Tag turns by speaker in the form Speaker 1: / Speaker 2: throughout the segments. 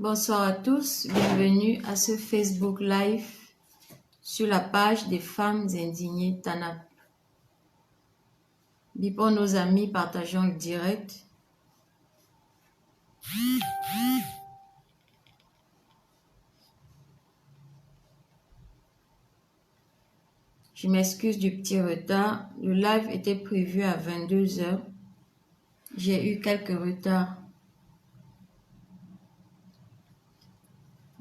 Speaker 1: Bonsoir à tous, bienvenue à ce Facebook Live sur la page des femmes indignées TANAP. Bipons nos amis, partageons le direct. Je m'excuse du petit retard. Le live était prévu à 22 h. J'ai eu quelques retards.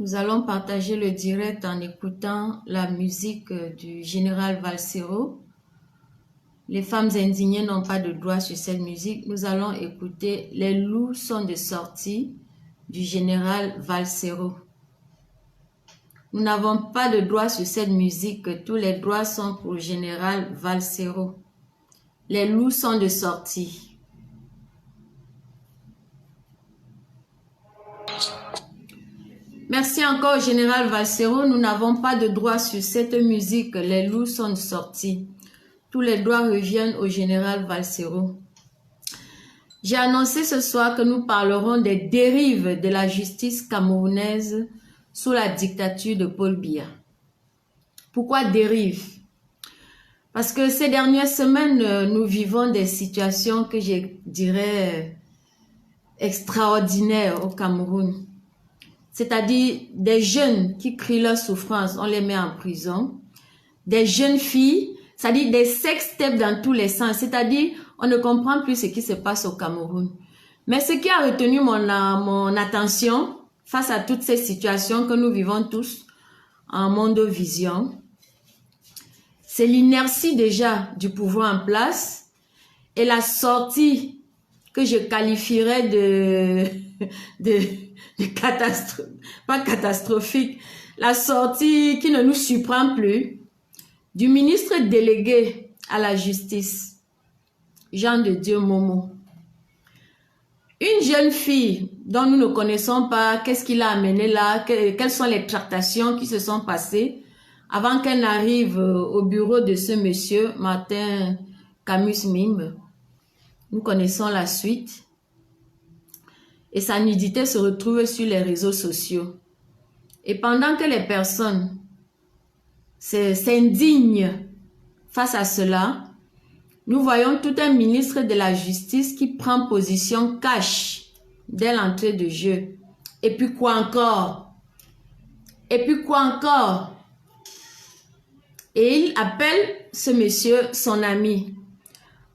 Speaker 1: Nous allons partager le direct en écoutant la musique du général Valsero. Les femmes indignées n'ont pas de droit sur cette musique. Nous allons écouter Les loups sont de sortie du général Valsero. Nous n'avons pas de droit sur cette musique. Tous les droits sont pour le général Valsero. Les loups sont de sortie. Merci encore au général Valsero. Nous n'avons pas de droit sur cette musique. Les loups sont de sortie. Tous les droits reviennent au général Valsero. J'ai annoncé ce soir que nous parlerons des dérives de la justice camerounaise sous la dictature de Paul Biya. Pourquoi dérive? Parce que ces dernières semaines, nous vivons des situations que je dirais extraordinaires au Cameroun. C'est-à-dire des jeunes qui crient leur souffrance, on les met en prison. Des jeunes filles, c'est-à-dire des sextapes dans tous les sens. C'est-à-dire, on ne comprend plus ce qui se passe au Cameroun. Mais ce qui a retenu mon attention face à toutes ces situations que nous vivons tous en Mondovision, c'est l'inertie déjà du pouvoir en place et la sortie que je qualifierais de catastrophe, pas catastrophique, la sortie qui ne nous surprend plus du ministre délégué à la justice, Jean de Dieu Momo. Une jeune fille dont nous ne connaissons pas, qu'est-ce qui l'a amené là, quelles sont les tractations qui se sont passées avant qu'elle n'arrive au bureau de ce monsieur, Martin Camus Mimbe. Nous connaissons la suite. Et sa nudité se retrouve sur les réseaux sociaux. Et pendant que les personnes s'indignent face à cela, nous voyons tout un ministre de la Justice qui prend position cash dès l'entrée de jeu. Et puis quoi encore? Et puis quoi encore? Et il appelle ce monsieur son ami.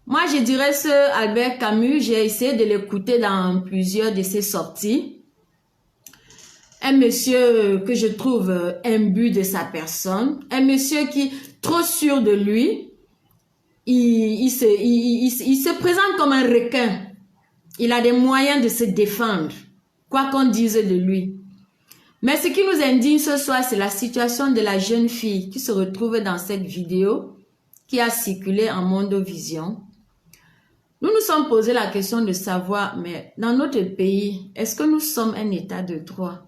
Speaker 1: Moi, je dirais ce Albert Camus, j'ai essayé de l'écouter dans plusieurs de ses sorties. Un monsieur que je trouve imbu de sa personne. Un monsieur qui, trop sûr de lui, il se présente comme un requin. Il a des moyens de se défendre, quoi qu'on dise de lui. Mais ce qui nous indigne ce soir, c'est la situation de la jeune fille qui se retrouve dans cette vidéo qui a circulé en Mondovision. Nous nous sommes posé la question de savoir, mais dans notre pays, est-ce que nous sommes un état de droit?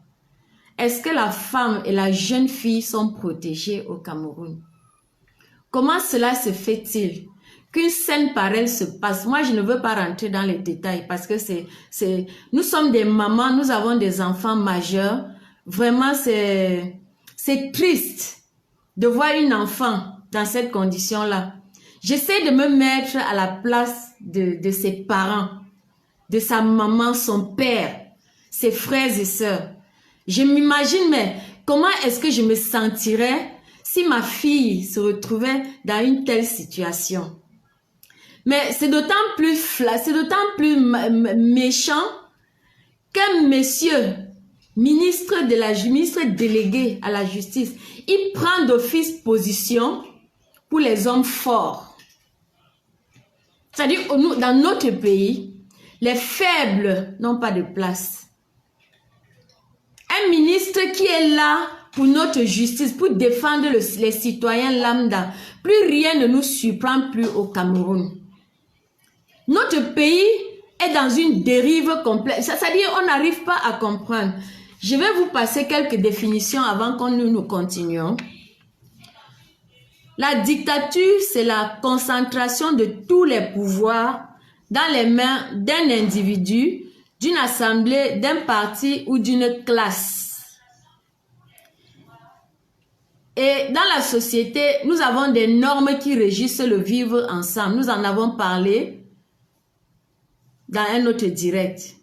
Speaker 1: Est-ce que la femme et la jeune fille sont protégées au Cameroun? Comment cela se fait-il qu'une scène pareille se passe? Moi, je ne veux pas rentrer dans les détails parce que nous sommes des mamans, nous avons des enfants majeurs. Vraiment, c'est triste de voir une enfant dans cette condition-là. J'essaie de me mettre à la place de ses parents, de sa maman, son père, ses frères et sœurs. Je m'imagine, mais comment est-ce que je me sentirais si ma fille se retrouvait dans une telle situation? Mais c'est d'autant plus méchant qu'un monsieur, ministre délégué à la justice, il prend d'office position pour les hommes forts. C'est-à-dire, dans notre pays, les faibles n'ont pas de place. Un ministre qui est là pour notre justice, pour défendre les citoyens lambda, plus rien ne nous surprend plus au Cameroun. Notre pays est dans une dérive complète. C'est-à-dire, on n'arrive pas à comprendre. Je vais vous passer quelques définitions avant que nous continuions. La dictature, c'est la concentration de tous les pouvoirs dans les mains d'un individu d'une assemblée, d'un parti ou d'une classe. Et dans la société, nous avons des normes qui régissent le vivre ensemble. Nous en avons parlé dans un autre direct.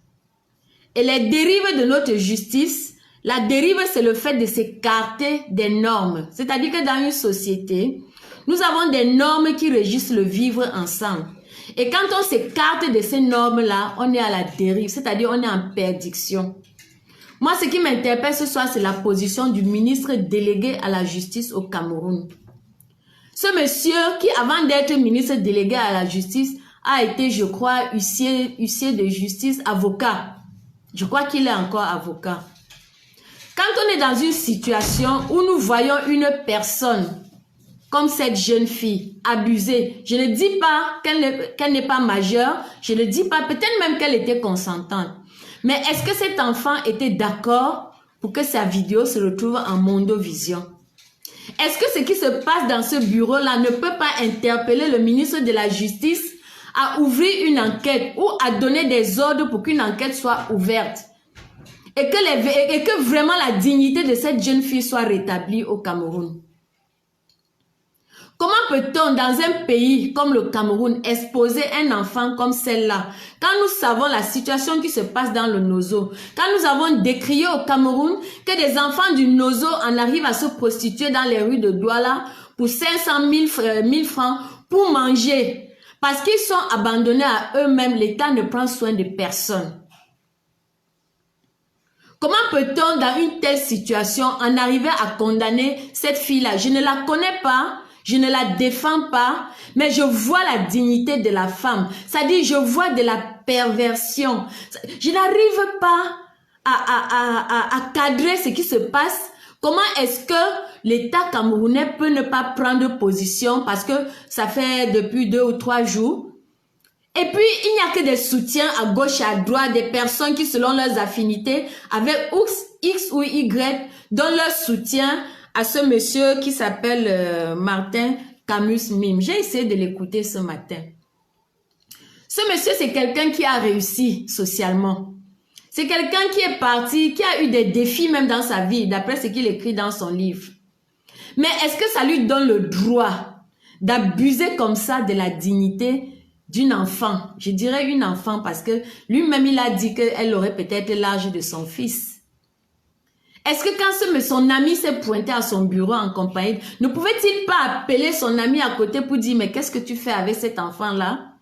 Speaker 1: Et les dérives de notre justice, la dérive, c'est le fait de s'écarter des normes. C'est-à-dire que dans une société, nous avons des normes qui régissent le vivre ensemble. Et quand on s'écarte de ces normes-là, on est à la dérive, c'est-à-dire on est en perdition. Moi, ce qui m'interpelle ce soir, c'est la position du ministre délégué à la justice au Cameroun. Ce monsieur qui, avant d'être ministre délégué à la justice, a été, je crois, huissier de justice, avocat. Je crois qu'il est encore avocat. Quand on est dans une situation où nous voyons une personne comme cette jeune fille abusée, je ne dis pas qu'elle n'est pas majeure, je ne dis pas peut-être même qu'elle était consentante. Mais est-ce que cet enfant était d'accord pour que sa vidéo se retrouve en Mondovision? Est-ce que ce qui se passe dans ce bureau-là ne peut pas interpeller le ministre de la Justice à ouvrir une enquête ou à donner des ordres pour qu'une enquête soit ouverte? Et que vraiment la dignité de cette jeune fille soit rétablie au Cameroun. Comment peut-on, dans un pays comme le Cameroun, exposer un enfant comme celle-là, quand nous savons la situation qui se passe dans le Nozo, quand nous avons décrié au Cameroun que des enfants du Nozo en arrivent à se prostituer dans les rues de Douala pour 500 000 francs pour manger, parce qu'ils sont abandonnés à eux-mêmes, l'État ne prend soin de personne. Comment peut-on, dans une telle situation, en arriver à condamner cette fille-là? Je ne la connais pas, je ne la défends pas, mais je vois la dignité de la femme. C'est-à-dire, je vois de la perversion. Je n'arrive pas à cadrer ce qui se passe. Comment est-ce que l'État camerounais peut ne pas prendre position parce que ça fait depuis 2 ou 3 jours? Et puis, il n'y a que des soutiens à gauche et à droite, des personnes qui, selon leurs affinités, avec X ou Y, donnent leur soutien à ce monsieur qui s'appelle Martin Camus Mime. J'ai essayé de l'écouter ce matin. Ce monsieur, c'est quelqu'un qui a réussi socialement. C'est quelqu'un qui est parti, qui a eu des défis même dans sa vie, d'après ce qu'il écrit dans son livre. Mais est-ce que ça lui donne le droit d'abuser comme ça de la dignité d'une enfant? Je dirais une enfant parce que lui-même il a dit qu'elle aurait peut-être l'âge de son fils. Est-ce que quand son ami s'est pointé à son bureau en compagnie, ne pouvait-il pas appeler son ami à côté pour dire mais qu'est-ce que tu fais avec cet enfant-là?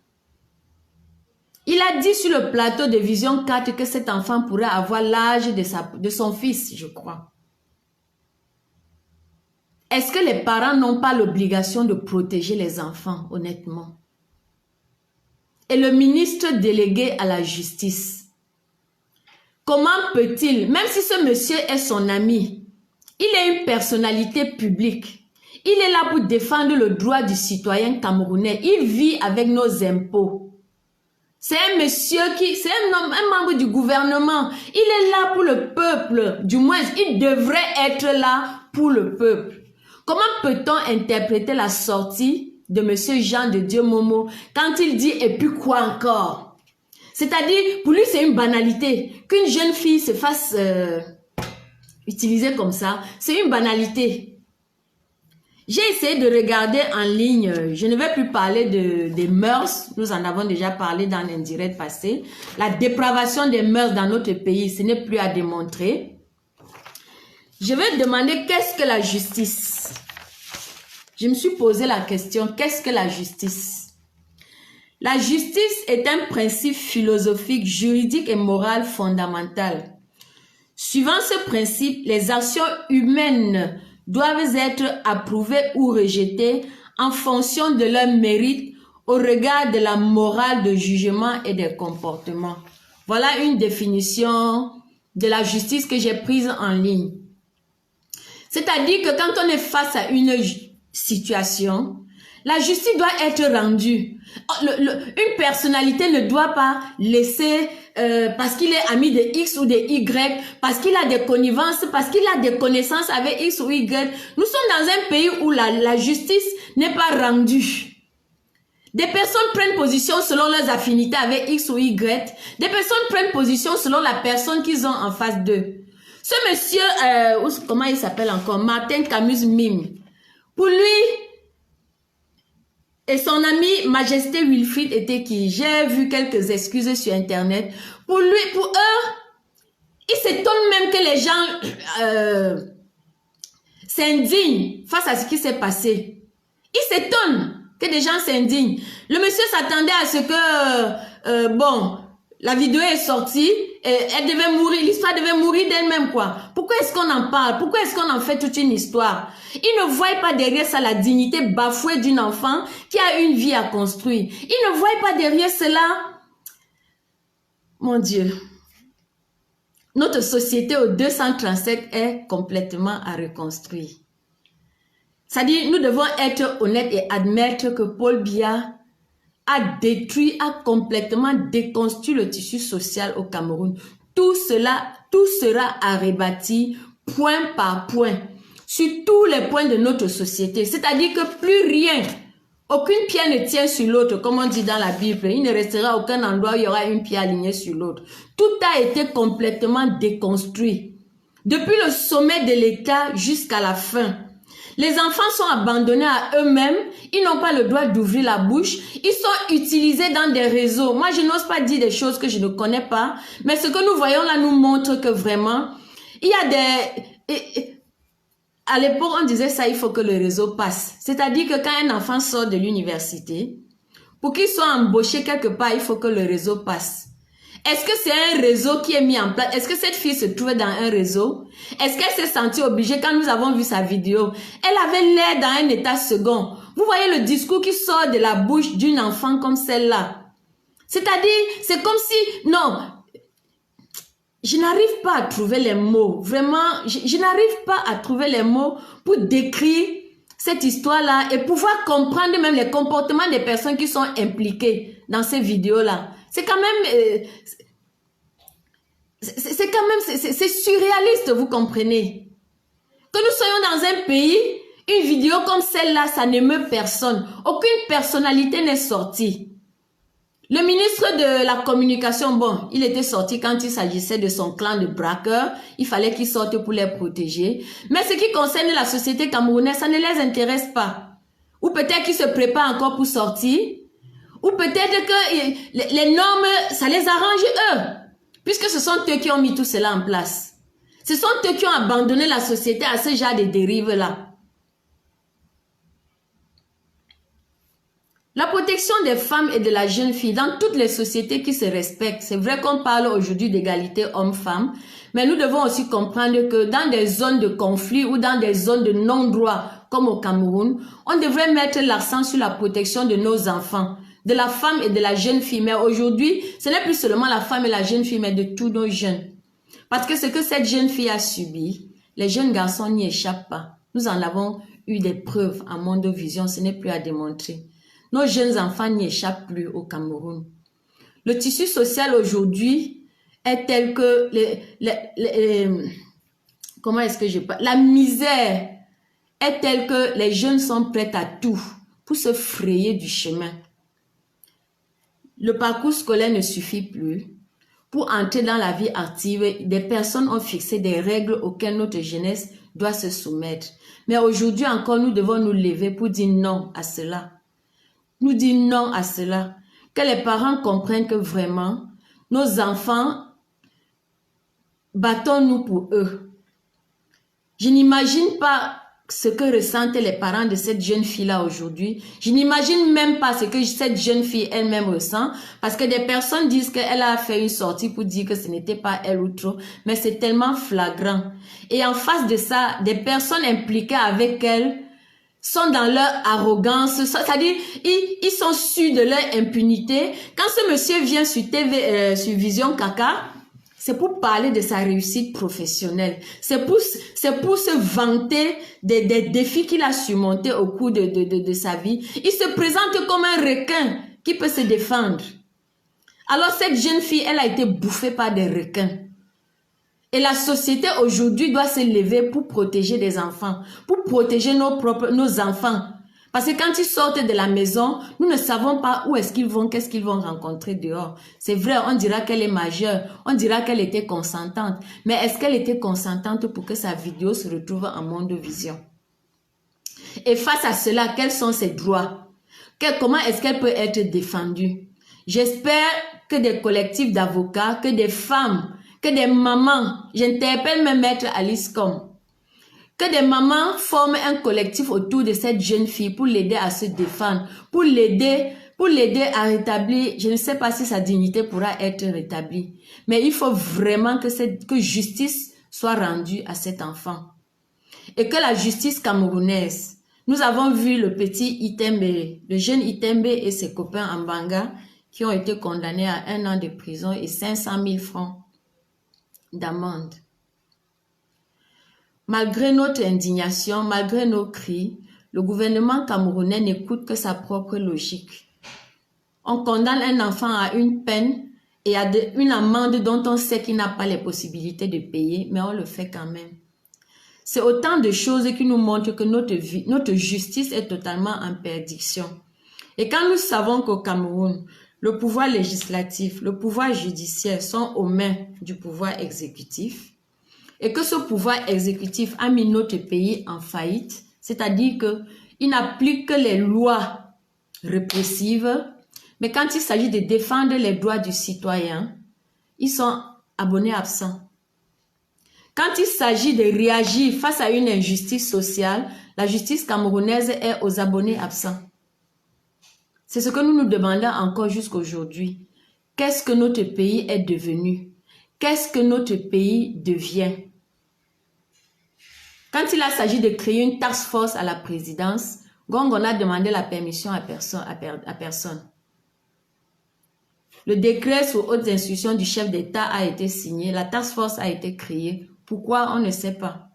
Speaker 1: Il a dit sur le plateau de Vision 4 que cet enfant pourrait avoir l'âge de son fils, je crois. Est-ce que les parents n'ont pas l'obligation de protéger les enfants, honnêtement? Et le ministre délégué à la justice, comment peut-il, même si ce monsieur est son ami, il est une personnalité publique, il est là pour défendre le droit du citoyen camerounais, il vit avec nos impôts. C'est un monsieur c'est un membre du gouvernement, il est là pour le peuple, du moins il devrait être là pour le peuple. Comment peut-on interpréter la sortie de monsieur Jean de Dieu Momo quand il dit et puis quoi encore? C'est-à-dire, pour lui, c'est une banalité. Qu'une jeune fille se fasse utiliser comme ça, c'est une banalité. J'ai essayé de regarder en ligne, je ne vais plus parler des mœurs, nous en avons déjà parlé dans un direct passé. La dépravation des mœurs dans notre pays, ce n'est plus à démontrer. Je vais demander qu'est-ce que la justice? Je me suis posé la question, qu'est-ce que la justice? La justice est un principe philosophique, juridique et moral fondamental. Suivant ce principe, les actions humaines doivent être approuvées ou rejetées en fonction de leur mérite au regard de la morale de jugement et des comportements. Voilà une définition de la justice que j'ai prise en ligne. C'est-à-dire que quand on est face à une situation, la justice doit être rendue. Une personnalité ne doit pas laisser, parce qu'il est ami de X ou de Y, parce qu'il a des connivences, parce qu'il a des connaissances avec X ou Y. Nous sommes dans un pays où la justice n'est pas rendue. Des personnes prennent position selon leurs affinités avec X ou Y. Des personnes prennent position selon la personne qu'ils ont en face d'eux. Ce monsieur, comment il s'appelle encore? Martin Camus Mime. Pour lui et son ami Majesté Wilfried était qui? J'ai vu quelques excuses sur Internet. Pour lui, pour eux, ils s'étonnent même que les gens s'indignent face à ce qui s'est passé. Ils s'étonnent que des gens s'indignent. Le monsieur s'attendait à ce que, bon, la vidéo est sortie, elle devait mourir, l'histoire devait mourir d'elle-même, quoi. Pourquoi est-ce qu'on en parle? Pourquoi est-ce qu'on en fait toute une histoire? Ils ne voient pas derrière ça la dignité bafouée d'une enfant qui a une vie à construire. Ils ne voient pas derrière cela. Mon Dieu. Notre société au 237 est complètement à reconstruire. C'est-à-dire, nous devons être honnêtes et admettre que Paul Biya a détruit, a complètement déconstruit le tissu social au Cameroun. Tout sera à rebâtir point par point, sur tous les points de notre société. C'est-à-dire que plus rien, aucune pierre ne tient sur l'autre, comme on dit dans la Bible. Il ne restera aucun endroit où il y aura une pierre alignée sur l'autre. Tout a été complètement déconstruit. Depuis le sommet de l'État jusqu'à la fin. Les enfants sont abandonnés à eux-mêmes. Ils n'ont pas le droit d'ouvrir la bouche. Ils sont utilisés dans des réseaux. Moi, je n'ose pas dire des choses que je ne connais pas. Mais ce que nous voyons là nous montre que vraiment, il y a des... À l'époque, on disait ça, il faut que le réseau passe. C'est-à-dire que quand un enfant sort de l'université, pour qu'il soit embauché quelque part, il faut que le réseau passe. Est-ce que c'est un réseau qui est mis en place? Est-ce que cette fille se trouvait dans un réseau? Est-ce qu'elle s'est sentie obligée quand nous avons vu sa vidéo? Elle avait l'air dans un état second. Vous voyez le discours qui sort de la bouche d'une enfant comme celle-là. C'est-à-dire, c'est comme si... Non, je n'arrive pas à trouver les mots. Vraiment, je n'arrive pas à trouver les mots pour décrire cette histoire-là et pouvoir comprendre même les comportements des personnes qui sont impliquées dans ces vidéos-là. C'est quand même... c'est surréaliste, vous comprenez? Que nous soyons dans un pays, une vidéo comme celle-là, ça n'émeut personne. Aucune personnalité n'est sortie. Le ministre de la Communication, bon, il était sorti quand il s'agissait de son clan de braqueurs. Il fallait qu'il sorte pour les protéger. Mais ce qui concerne la société camerounaise, ça ne les intéresse pas. Ou peut-être qu'ils se préparent encore pour sortir. Ou peut-être que les normes, ça les arrange eux. Puisque ce sont eux qui ont mis tout cela en place. Ce sont eux qui ont abandonné la société à ce genre de dérives-là. La protection des femmes et de la jeune fille dans toutes les sociétés qui se respectent. C'est vrai qu'on parle aujourd'hui d'égalité homme-femme, mais nous devons aussi comprendre que dans des zones de conflit ou dans des zones de non-droit, comme au Cameroun, on devrait mettre l'accent sur la protection de nos enfants, de la femme et de la jeune fille. Mais aujourd'hui, ce n'est plus seulement la femme et la jeune fille, mais de tous nos jeunes. Parce que ce que cette jeune fille a subi, les jeunes garçons n'y échappent pas. Nous en avons eu des preuves en Mondovision, ce n'est plus à démontrer. Nos jeunes enfants n'y échappent plus au Cameroun. Le tissu social aujourd'hui est tel que comment est-ce que je parle? La misère est telle que les jeunes sont prêts à tout pour se frayer du chemin. Le parcours scolaire ne suffit plus. Pour entrer dans la vie active, des personnes ont fixé des règles auxquelles notre jeunesse doit se soumettre. Mais aujourd'hui encore, nous devons nous lever pour dire non à cela. Nous dire non à cela. Que les parents comprennent que vraiment, nos enfants, battons-nous pour eux. Je n'imagine pas ce que ressentent les parents de cette jeune fille-là aujourd'hui. Je n'imagine même pas ce que cette jeune fille elle-même ressent, parce que des personnes disent qu'elle a fait une sortie pour dire que ce n'était pas elle ou trop, mais c'est tellement flagrant. Et en face de ça, des personnes impliquées avec elle sont dans leur arrogance, c'est-à-dire ils sont sûrs de leur impunité. Quand ce monsieur vient sur TV, sur Vision Kaka, c'est pour parler de sa réussite professionnelle. C'est pour se vanter des défis qu'il a surmontés au cours de sa vie. Il se présente comme un requin qui peut se défendre. Alors cette jeune fille, elle a été bouffée par des requins. Et la société aujourd'hui doit se lever pour protéger des enfants, pour protéger nos enfants. Parce que quand ils sortent de la maison, nous ne savons pas où est-ce qu'ils vont, qu'est-ce qu'ils vont rencontrer dehors. C'est vrai, on dira qu'elle est majeure, on dira qu'elle était consentante. Mais est-ce qu'elle était consentante pour que sa vidéo se retrouve en monde vision? Et face à cela, quels sont ses droits? Comment est-ce qu'elle peut être défendue? J'espère que des collectifs d'avocats, que des femmes, que des mamans, j'interpelle même Maître Alice Com, que des mamans forment un collectif autour de cette jeune fille pour l'aider à se défendre, pour l'aider à rétablir, je ne sais pas si sa dignité pourra être rétablie, mais il faut vraiment que justice soit rendue à cet enfant. Et que la justice camerounaise, nous avons vu le petit Itembe, le jeune Itembe et ses copains en Banga qui ont été condamnés à 1 an de prison et 500 000 francs d'amende. Malgré notre indignation, malgré nos cris, le gouvernement camerounais n'écoute que sa propre logique. On condamne un enfant à une peine et à une amende dont on sait qu'il n'a pas les possibilités de payer, mais on le fait quand même. C'est autant de choses qui nous montrent que notre justice est totalement en perdition. Et quand nous savons qu'au Cameroun, le pouvoir législatif, le pouvoir judiciaire sont aux mains du pouvoir exécutif, et que ce pouvoir exécutif a mis notre pays en faillite, c'est-à-dire qu'il n'applique que les lois répressives, mais quand il s'agit de défendre les droits du citoyen, ils sont abonnés absents. Quand il s'agit de réagir face à une injustice sociale, la justice camerounaise est aux abonnés absents. C'est ce que nous nous demandons encore jusqu'aujourd'hui. Qu'est-ce que notre pays est devenu? Qu'est-ce que notre pays devient? Quand il a s'agit de créer une task force à la présidence, Gong a demandé la permission à personne. Le décret sous haute instruction du chef d'État a été signé, la task force a été créée. Pourquoi? On ne sait pas.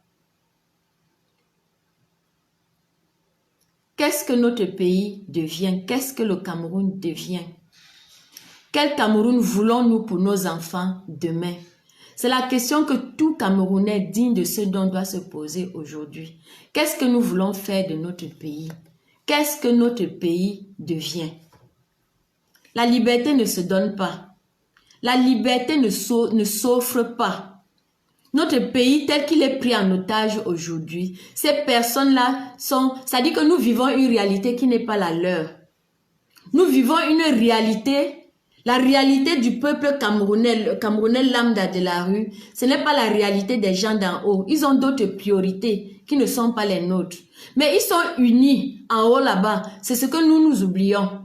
Speaker 1: Qu'est-ce que notre pays devient? Qu'est-ce que le Cameroun devient? Quel Cameroun voulons-nous pour nos enfants demain? C'est la question que tout Camerounais digne de ce dont doit se poser aujourd'hui. Qu'est-ce que nous voulons faire de notre pays? Qu'est-ce que notre pays devient? La liberté ne se donne pas. La liberté ne s'offre pas. Notre pays tel qu'il est pris en otage aujourd'hui, ces personnes-là ça dit que nous vivons une réalité qui n'est pas la leur. Nous vivons une réalité. La réalité du peuple camerounais, le Camerounais lambda de la rue, ce n'est pas la réalité des gens d'en haut. Ils ont d'autres priorités qui ne sont pas les nôtres. Mais ils sont unis en haut là-bas. C'est ce que nous oublions.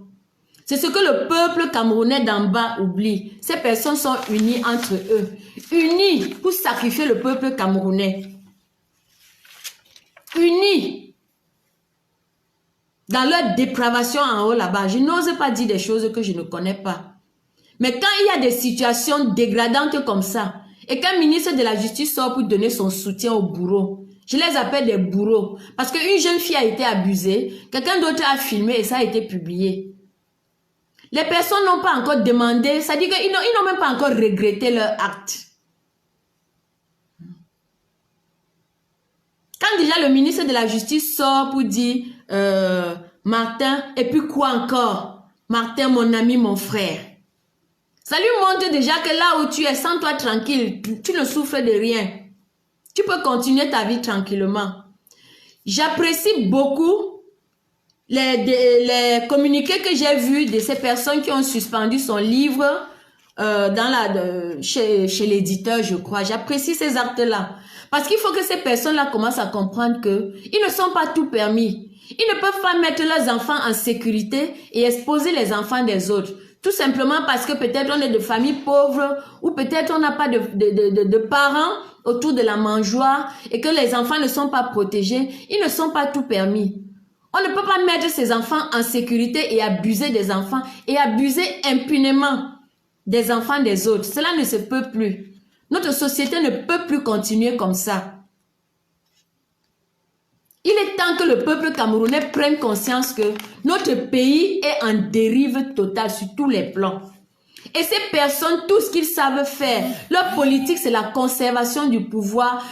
Speaker 1: C'est ce que le peuple camerounais d'en bas oublie. Ces personnes sont unies entre eux. Unies pour sacrifier le peuple camerounais. Unis dans leur dépravation en haut là-bas. Je n'ose pas dire des choses que je ne connais pas. Mais quand il y a des situations dégradantes comme ça, et qu'un ministre de la Justice sort pour donner son soutien aux bourreaux, je les appelle des bourreaux, parce qu'une jeune fille a été abusée, quelqu'un d'autre a filmé et ça a été publié. Les personnes n'ont pas encore demandé, ça dit qu'ils n'ont même pas encore regretté leur acte. Quand déjà le ministre de la Justice sort pour dire Martin, et puis quoi encore? Martin, mon ami, mon frère. Ça lui montre déjà que là où tu es, sans toi tranquille, tu ne souffres de rien. Tu peux continuer ta vie tranquillement. J'apprécie beaucoup les communiqués que j'ai vus de ces personnes qui ont suspendu son livre chez l'éditeur, je crois. J'apprécie ces actes-là. Parce qu'il faut que ces personnes-là commencent à comprendre qu'ils ne sont pas tout permis. Ils ne peuvent pas mettre leurs enfants en sécurité et exposer les enfants des autres. Tout simplement parce que peut-être on est de familles pauvres ou peut-être on n'a pas de parents autour de la mangeoire et que les enfants ne sont pas protégés. Ils ne sont pas tout permis. On ne peut pas mettre ses enfants en sécurité et abuser des enfants et abuser impunément des enfants des autres. Cela ne se peut plus. Notre société ne peut plus continuer comme ça. Il est temps que le peuple camerounais prenne conscience que notre pays est en dérive totale sur tous les plans. Et ces personnes, tout ce qu'ils savent faire, leur politique, c'est la conservation du pouvoir.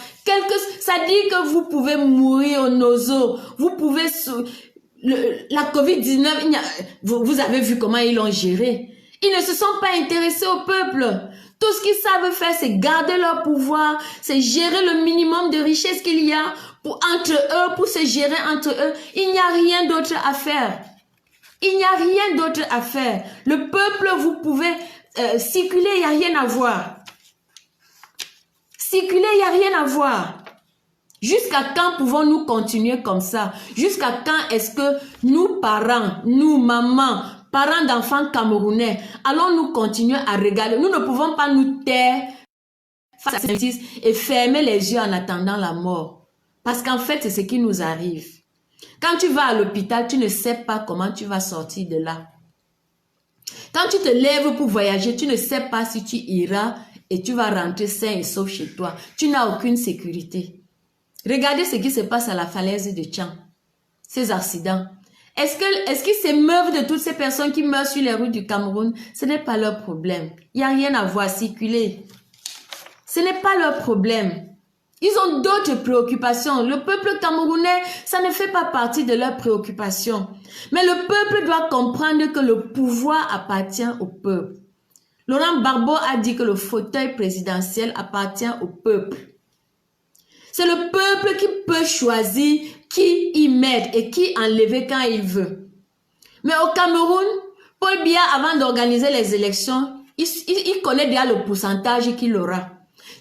Speaker 1: Ça dit que vous pouvez mourir au nozo, vous pouvez... la COVID-19, vous avez vu comment ils l'ont géré. Ils ne se sont pas intéressés au peuple. Tout ce qu'ils savent faire, c'est garder leur pouvoir, c'est gérer le minimum de richesse qu'il y a entre eux, pour se gérer entre eux. Il n'y a rien d'autre à faire. Il n'y a rien d'autre à faire. Le peuple, vous pouvez circuler, il n'y a rien à voir. Circuler, il n'y a rien à voir. Jusqu'à quand pouvons-nous continuer comme ça? Jusqu'à quand est-ce que nous, parents, nous, mamans, parents d'enfants camerounais, allons-nous continuer à regarder? Nous ne pouvons pas nous taire face à cette injustice et fermer les yeux en attendant la mort. Parce qu'en fait, c'est ce qui nous arrive. Quand tu vas à l'hôpital, tu ne sais pas comment tu vas sortir de là. Quand tu te lèves pour voyager, tu ne sais pas si tu iras et tu vas rentrer sain et sauf chez toi. Tu n'as aucune sécurité. Regardez ce qui se passe à la falaise de Tchang. Ces accidents. Est-ce qu'ils s'émeuvent de toutes ces personnes qui meurent sur les routes du Cameroun? Ce n'est pas leur problème. Il n'y a rien à voir circuler. Ce n'est pas leur problème. Ils ont d'autres préoccupations. Le peuple camerounais, ça ne fait pas partie de leurs préoccupations. Mais le peuple doit comprendre que le pouvoir appartient au peuple. Laurent Gbagbo a dit que le fauteuil présidentiel appartient au peuple. C'est le peuple qui peut choisir qui y mettre et qui enlever quand il veut. Mais au Cameroun, Paul Biya, avant d'organiser les élections, il connaît déjà le pourcentage qu'il aura.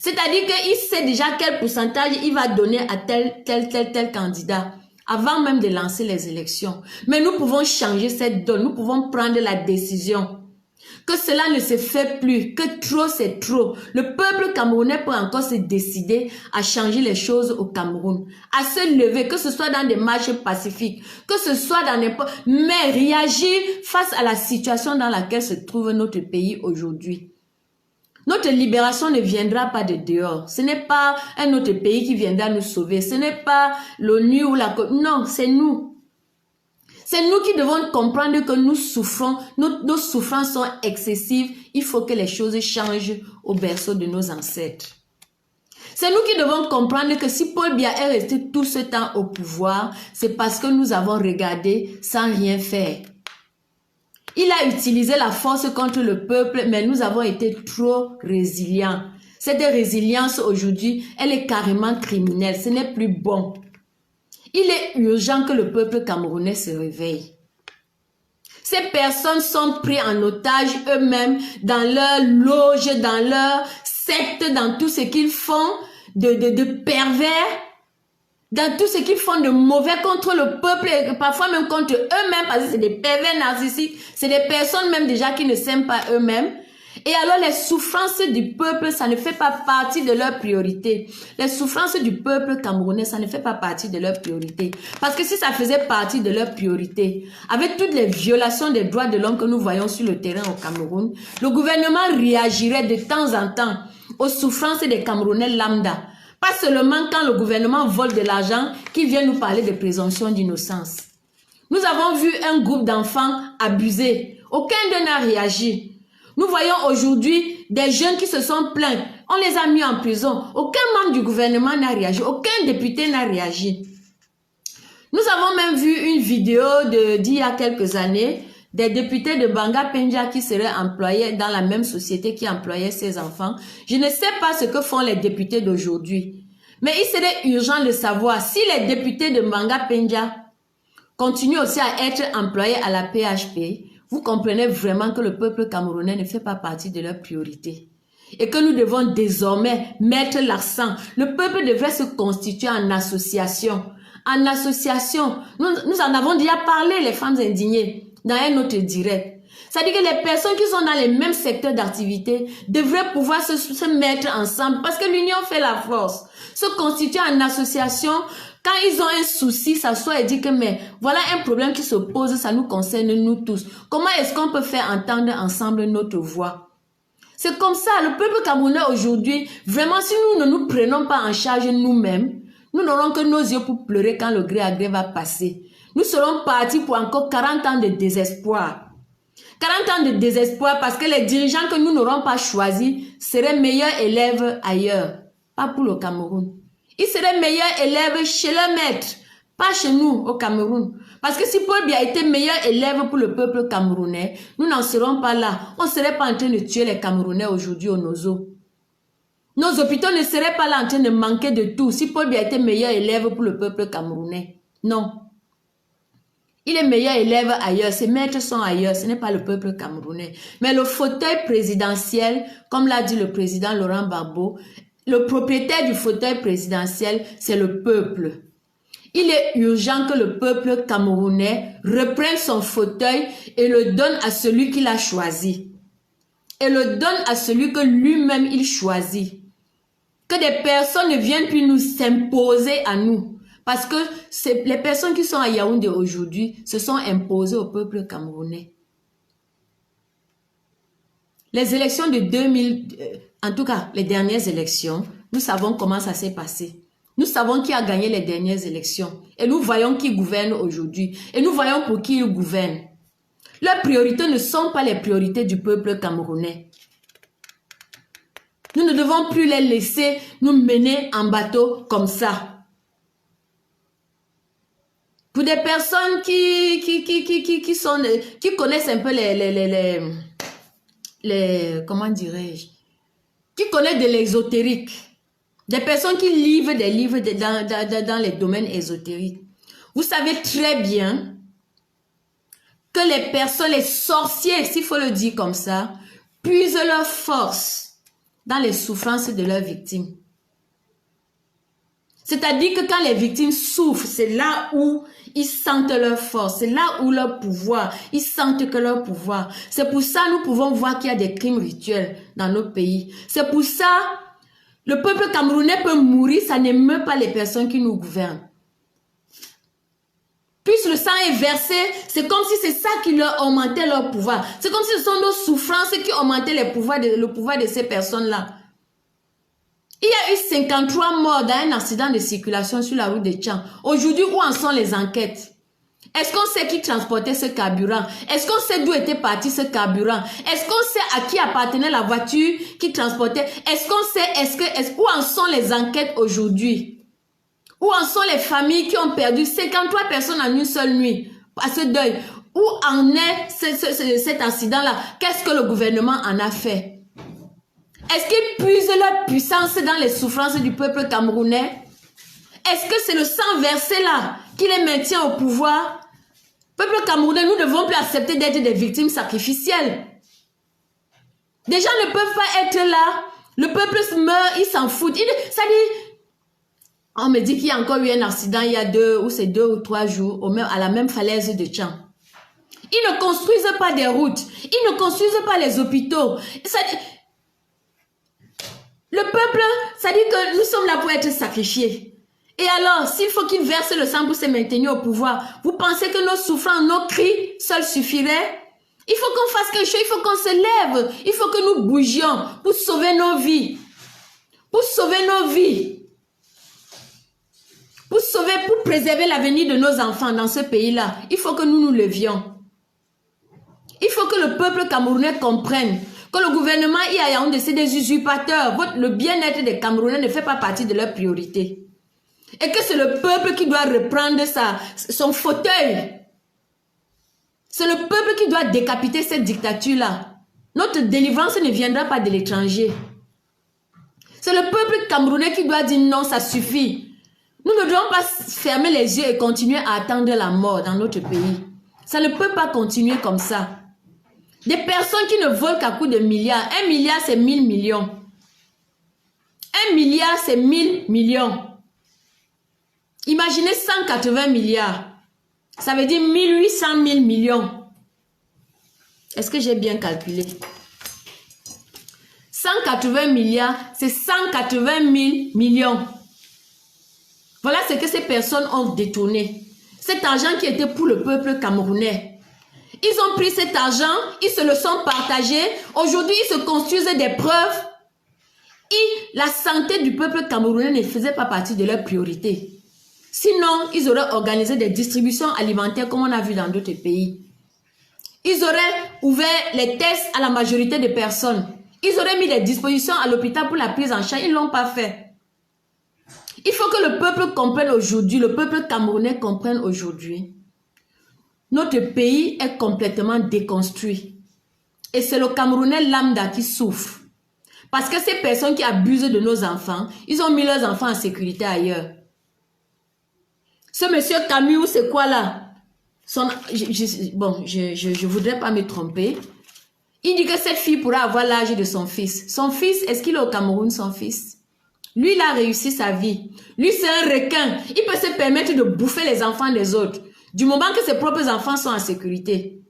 Speaker 1: C'est-à-dire qu'il sait déjà quel pourcentage il va donner à tel candidat avant même de lancer les élections. Mais nous pouvons changer cette donne, nous pouvons prendre la décision que cela ne se fait plus, que trop c'est trop. Le peuple camerounais peut encore se décider à changer les choses au Cameroun, à se lever, que ce soit dans des marches pacifiques, que ce soit dans n'importe... Mais réagir face à la situation dans laquelle se trouve notre pays aujourd'hui. Notre libération ne viendra pas de dehors. Ce n'est pas un autre pays qui viendra nous sauver. Ce n'est pas l'ONU ou la... Non, c'est nous. C'est nous qui devons comprendre que nous souffrons. Nos souffrances sont excessives. Il faut que les choses changent au berceau de nos ancêtres. C'est nous qui devons comprendre que si Paul Biya est resté tout ce temps au pouvoir, c'est parce que nous avons regardé sans rien faire. Il a utilisé la force contre le peuple, mais nous avons été trop résilients. Cette résilience aujourd'hui, elle est carrément criminelle. Ce n'est plus bon. Il est urgent que le peuple camerounais se réveille. Ces personnes sont prises en otage eux-mêmes dans leur loge, dans leur secte, dans tout ce qu'ils font de pervers, dans tout ce qu'ils font de mauvais contre le peuple et parfois même contre eux-mêmes parce que c'est des pervers narcissiques, c'est des personnes même déjà qui ne s'aiment pas eux-mêmes. Et alors les souffrances du peuple, ça ne fait pas partie de leur priorité. Les souffrances du peuple camerounais, ça ne fait pas partie de leur priorité. Parce que si ça faisait partie de leur priorité, avec toutes les violations des droits de l'homme que nous voyons sur le terrain au Cameroun, le gouvernement réagirait de temps en temps aux souffrances des Camerounais lambda. Pas seulement quand le gouvernement vole de l'argent qui vient nous parler de présomption d'innocence. Nous avons vu un groupe d'enfants abusés. Aucun d'eux n'a réagi. Nous voyons aujourd'hui des jeunes qui se sont plaints. On les a mis en prison. Aucun membre du gouvernement n'a réagi. Aucun député n'a réagi. Nous avons même vu une vidéo d'il y a quelques années des députés de Banga Penja qui seraient employés dans la même société qui employait ces enfants. Je ne sais pas ce que font les députés d'aujourd'hui. Mais il serait urgent de savoir si les députés de Banga Penja continuent aussi à être employés à la PHP. Vous comprenez vraiment que le peuple camerounais ne fait pas partie de leurs priorités. Et que nous devons désormais mettre l'accent. Le peuple devrait se constituer en association. En association, nous en avons déjà parlé, les femmes indignées, dans un autre direct. C'est-à-dire que les personnes qui sont dans les mêmes secteurs d'activité devraient pouvoir se mettre ensemble parce que l'union fait la force. Se constituer en association. Quand ils ont un souci, s'assoient et disent que mais voilà un problème qui se pose, ça nous concerne nous tous. Comment est-ce qu'on peut faire entendre ensemble notre voix? C'est comme ça, le peuple camerounais aujourd'hui, vraiment si nous ne nous prenons pas en charge nous-mêmes, nous n'aurons que nos yeux pour pleurer quand le gré à gré va passer. Nous serons partis pour encore 40 ans de désespoir. 40 ans de désespoir parce que les dirigeants que nous n'aurons pas choisis seraient meilleurs élèves ailleurs, pas pour le Cameroun. Ils seraient meilleurs élèves chez leur maître, pas chez nous au Cameroun. Parce que si Paul Biya a été meilleur élève pour le peuple camerounais, nous n'en serons pas là. On ne serait pas en train de tuer les Camerounais aujourd'hui au Nozo. Nos hôpitaux ne seraient pas là en train de manquer de tout si Paul Biya a été meilleur élève pour le peuple camerounais. Non. Il est meilleur élève ailleurs, ses maîtres sont ailleurs, ce n'est pas le peuple camerounais. Mais le fauteuil présidentiel, comme l'a dit le président Laurent Gbagbo, le propriétaire du fauteuil présidentiel, c'est le peuple. Il est urgent que le peuple camerounais reprenne son fauteuil et le donne à celui qu'il a choisi. Et le donne à celui que lui-même il choisit. Que des personnes ne viennent plus nous s'imposer à nous. Parce que les personnes qui sont à Yaoundé aujourd'hui se sont imposées au peuple camerounais. Les élections de 2000, en tout cas les dernières élections, nous savons comment ça s'est passé. Nous savons qui a gagné les dernières élections. Et nous voyons qui gouverne aujourd'hui. Et nous voyons pour qui ils gouvernent. Leurs priorités ne sont pas les priorités du peuple camerounais. Nous ne devons plus les laisser nous mener en bateau comme ça. Pour des personnes qui connaissent un peu comment dirais-je, qui connaissent de l'exotérique. Des personnes qui livrent des livres dans les domaines ésotériques. Vous savez très bien que les personnes, les sorciers, s'il faut le dire comme ça, puisent leur force dans les souffrances de leurs victimes. C'est-à-dire que quand les victimes souffrent, c'est là où ils sentent leur force, c'est là où leur pouvoir, ils sentent que leur pouvoir. C'est pour ça que nous pouvons voir qu'il y a des crimes rituels dans nos pays. C'est pour ça le peuple camerounais peut mourir, ça n'émeut pas les personnes qui nous gouvernent. Puisque le sang est versé, c'est comme si c'est ça qui leur augmentait leur pouvoir. C'est comme si ce sont nos souffrances qui augmentaient le pouvoir de ces personnes-là. Il y a eu 53 morts dans un accident de circulation sur la route de Tchang. Aujourd'hui, où en sont les enquêtes? Est-ce qu'on sait qui transportait ce carburant? Est-ce qu'on sait d'où était parti ce carburant? Est-ce qu'on sait à qui appartenait la voiture qui transportait? Est-ce qu'on sait, où en sont les enquêtes aujourd'hui? Où en sont les familles qui ont perdu 53 personnes en une seule nuit à ce deuil? Où en est cet accident-là? Qu'est-ce que le gouvernement en a fait? Est-ce qu'ils puisent leur puissance dans les souffrances du peuple camerounais? Est-ce que c'est le sang versé là qui les maintient au pouvoir? Peuple camerounais, nous ne devons plus accepter d'être des victimes sacrificielles. Des gens ne peuvent pas être là. Le peuple meurt, ils s'en foutent. Ça dit, on me dit qu'il y a encore eu un accident il y a 2 ou 3 jours à la même falaise de Tchang. Ils ne construisent pas des routes. Ils ne construisent pas les hôpitaux. Ça dit, le peuple, ça dit que nous sommes là pour être sacrifiés. Et alors, s'il faut qu'ils versent le sang pour se maintenir au pouvoir, vous pensez que nos souffrances, nos cris seuls suffiraient? Il faut qu'on fasse quelque chose, il faut qu'on se lève, il faut que nous bougions pour sauver nos vies. Pour sauver nos vies. Pour préserver l'avenir de nos enfants dans ce pays-là. Il faut que nous nous levions. Il faut que le peuple camerounais comprenne que le gouvernement Yaoundé, c'est des usurpateurs. Le bien-être des Camerounais ne fait pas partie de leur priorité. Et que c'est le peuple qui doit reprendre son fauteuil. C'est le peuple qui doit décapiter cette dictature-là. Notre délivrance ne viendra pas de l'étranger. C'est le peuple camerounais qui doit dire non, ça suffit. Nous ne devons pas fermer les yeux et continuer à attendre la mort dans notre pays. Ça ne peut pas continuer comme ça. Des personnes qui ne volent qu'à coup de milliards. 1 milliard, c'est 1000 millions. 1 milliard, c'est 1000 millions. Imaginez 180 milliards. Ça veut dire 1800 000 millions. Est-ce que j'ai bien calculé? 180 milliards, c'est 180 000 millions. Voilà ce que ces personnes ont détourné. Cet argent qui était pour le peuple camerounais. Ils ont pris cet argent, ils se le sont partagé. Aujourd'hui, ils se construisent des preuves. Et la santé du peuple camerounais ne faisait pas partie de leurs priorités. Sinon, ils auraient organisé des distributions alimentaires comme on a vu dans d'autres pays. Ils auraient ouvert les tests à la majorité des personnes. Ils auraient mis des dispositions à l'hôpital pour la prise en charge. Ils ne l'ont pas fait. Il faut que le peuple comprenne aujourd'hui, le peuple camerounais comprenne aujourd'hui notre pays est complètement déconstruit. Et c'est le Camerounais lambda qui souffre. Parce que ces personnes qui abusent de nos enfants, ils ont mis leurs enfants en sécurité ailleurs. Ce monsieur Camus, c'est quoi là? Je voudrais pas me tromper. Il dit que cette fille pourra avoir l'âge de son fils. Son fils, est-ce qu'il est au Cameroun, son fils? Lui, il a réussi sa vie. Lui, c'est un requin. Il peut se permettre de bouffer les enfants des autres. Du moment que ses propres enfants sont en sécurité.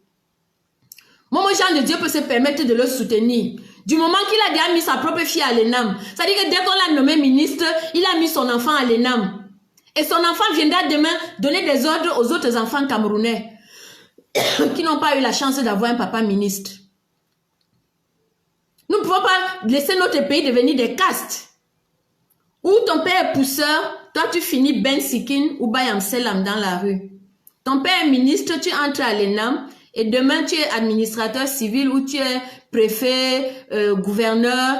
Speaker 1: Momo Jean de Dieu peut se permettre de le soutenir. Du moment qu'il a déjà mis sa propre fille à l'ENAM. C'est-à-dire que dès qu'on l'a nommé ministre, il a mis son enfant à l'ENAM. Et son enfant viendra demain donner des ordres aux autres enfants camerounais qui n'ont pas eu la chance d'avoir un papa ministre. Nous ne pouvons pas laisser notre pays devenir des castes. Où ton père est pousseur, toi tu finis Ben Sikin ou Bayam Selam dans la rue. Ton père est ministre, tu entres à l'ENAM et demain tu es administrateur civil ou tu es préfet, gouverneur,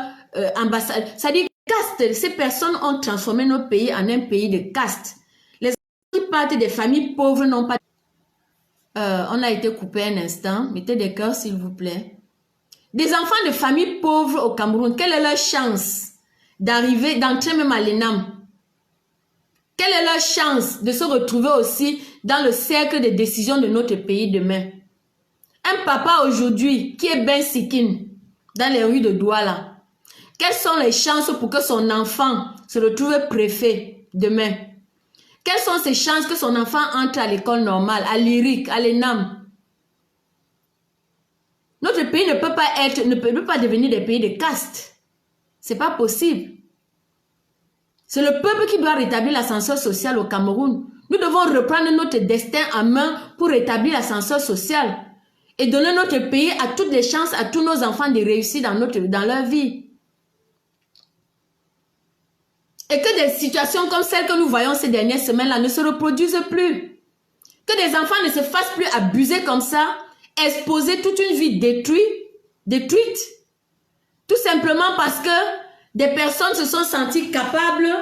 Speaker 1: ambassadeur. C'est-à-dire caste, ces personnes ont transformé notre pays en un pays de caste. Les enfants qui partent des familles pauvres n'ont pas... on a été coupé un instant. Mettez des cœurs s'il vous plaît. Des enfants de familles pauvres au Cameroun, quelle est leur chance d'entrer même à l'ENAM? Quelle est leur chance de se retrouver aussi dans le cercle de décision de notre pays demain? Un papa aujourd'hui qui est Ben Sikin dans les rues de Douala, quelles sont les chances pour que son enfant se retrouve préfet demain? Quelles sont ses chances que son enfant entre à l'école normale, à l'IRIC, à l'ENAM? Notre pays ne peut pas devenir des pays de caste. C'est pas possible. C'est le peuple qui doit rétablir l'ascenseur social au Cameroun. Nous devons reprendre notre destin en main pour rétablir l'ascenseur social et donner notre pays à toutes les chances à tous nos enfants de réussir dans leur vie. Et que des situations comme celles que nous voyons ces dernières semaines-là ne se reproduisent plus. Que des enfants ne se fassent plus abuser comme ça, exposer toute une vie détruite, tout simplement parce que des personnes se sont senties capables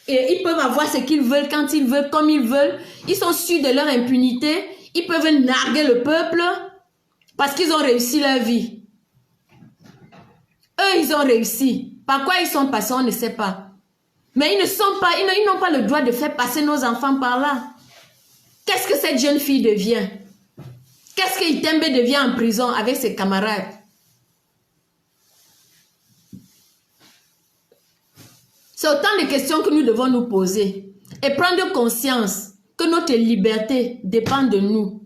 Speaker 1: et ils peuvent avoir ce qu'ils veulent, quand ils veulent, comme ils veulent. Ils sont sûrs de leur impunité. Ils peuvent narguer le peuple parce qu'ils ont réussi leur vie. Eux, ils ont réussi. Par quoi ils sont passés, on ne sait pas. Mais ils n'ont pas le droit de faire passer nos enfants par là. Qu'est-ce que cette jeune fille devient? Qu'est-ce que Itembe devient en prison avec ses camarades? C'est autant de questions que nous devons nous poser et prendre conscience que notre liberté dépend de nous.